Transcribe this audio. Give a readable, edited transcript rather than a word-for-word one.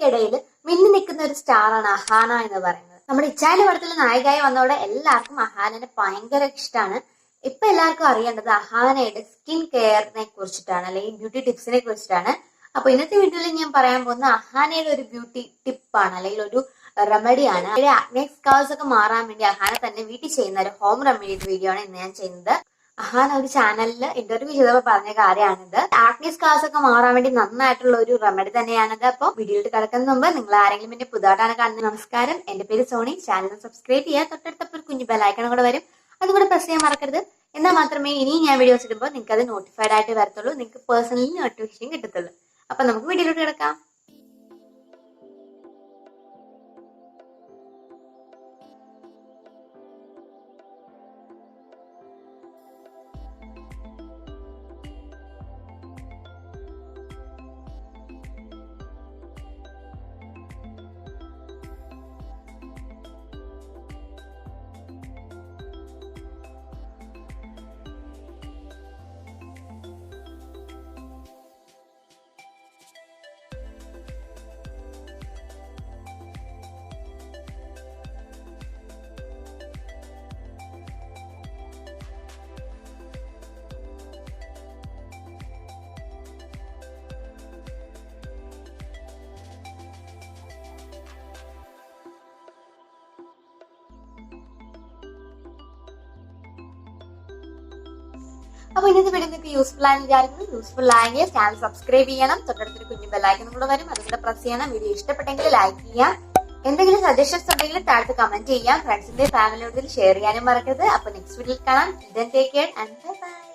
ഇടയിൽ മിന്നി നിൽക്കുന്ന ഒരു സ്റ്റാറാണ് അഹാന എന്ന് പറയുന്നത്. നമ്മുടെ ഇച്ചായന്റെ പടത്തിൽ നായികയായി വന്നതോടെ എല്ലാവർക്കും അഹാനനെ ഭയങ്കര ഇഷ്ടമാണ്. ഇപ്പൊ എല്ലാവർക്കും അറിയേണ്ടത് അഹാനയുടെ സ്കിൻ കെയറിനെ കുറിച്ചിട്ടാണ്, അല്ലെങ്കിൽ ബ്യൂട്ടി ടിപ്സിനെ കുറിച്ചിട്ടാണ്. അപ്പൊ ഇന്നത്തെ വീഡിയോയിൽ ഞാൻ പറയാൻ പോകുന്ന അഹാനയുടെ ഒരു ബ്യൂട്ടി ടിപ്പാണ്, അല്ലെങ്കിൽ ഒരു റെമഡിയാണ്. ആക്നെ സ്കാർസ് ഒക്കെ മാറാൻ വേണ്ടി അഹാന തന്നെ വീട്ടിൽ ചെയ്യുന്ന ഒരു ഹോം റെമഡി വീഡിയോ ആണ് ഇന്ന് ഞാൻ ചെയ്യുന്നത്. അഹാന ഒരു ചാനലിൽ ഇന്റർവ്യൂ ചെയ്തപ്പോൾ പറഞ്ഞ കാര്യമാണിത്. ആക്നെ സ്കാർസ് ഒക്കെ മാറാൻ വേണ്ടി നന്നായിട്ടുള്ള ഒരു റെമഡി തന്നെയാണിത്. അപ്പൊ വീഡിയോയിൽ കിടക്കുന്ന മുമ്പ് നിങ്ങൾ ആരെങ്കിലും എന്റെ പുതുതായിട്ടാണ് കാണുന്നത്, നമസ്കാരം. എന്റെ പേര് സോണി. ചാനൽ സബ്സ്ക്രൈബ് ചെയ്യുക, തൊട്ടടുത്തപ്പോൾ ഒരു കുഞ്ഞു ബെല്ലൈക്കൺ കൂടെ വരും, അതും കൂടെ പ്രസ് ചെയ്യാൻ മറക്കരുത്. എന്നാൽ മാത്രമേ ഇനി ഞാൻ വീഡിയോസ് ഇടുമ്പോൾ നിങ്ങൾക്ക് അത് നോട്ടിഫൈഡ് ആയിട്ട് വരത്തുള്ളൂ, നിങ്ങൾക്ക് പേഴ്സണലി നോട്ടിഫിക്കേഷൻ കിട്ടത്തുള്ളൂ. അപ്പൊ നമുക്ക് വീഡിയോയിലോട്ട് കിടക്കാം. അപ്പൊ ഇന്നത്തെ വീഡിയോ നിങ്ങൾക്ക് യൂസ്ഫുൾ ആയെന്ന് വിചാരിക്കുന്നു. യൂസ്ഫുൾ ആയെങ്കിൽ ചാനൽ സബ്സ്ക്രൈബ് ചെയ്യണം, തൊട്ടടുത്തൊരു കുഞ്ഞു ബെല്ലൈക്കൺ കൂടെ വരും, അതുകൂടെ പ്രസ് ചെയ്യണം. വീഡിയോ ഇഷ്ടപ്പെട്ടെങ്കിൽ ലൈക്ക് ചെയ്യാം, എന്തെങ്കിലും സജഷൻസ് ഉണ്ടെങ്കിൽ താഴത്ത് കമന്റ് ചെയ്യാം, ഫ്രണ്ട്സിന്റെ ഫാമിലിയോട് ഷെയർ ചെയ്യാനും മറക്കരുത്. അപ്പൊ നെക്സ്റ്റ് വീഡിയോയിൽ കാണാം. Take care and bye bye.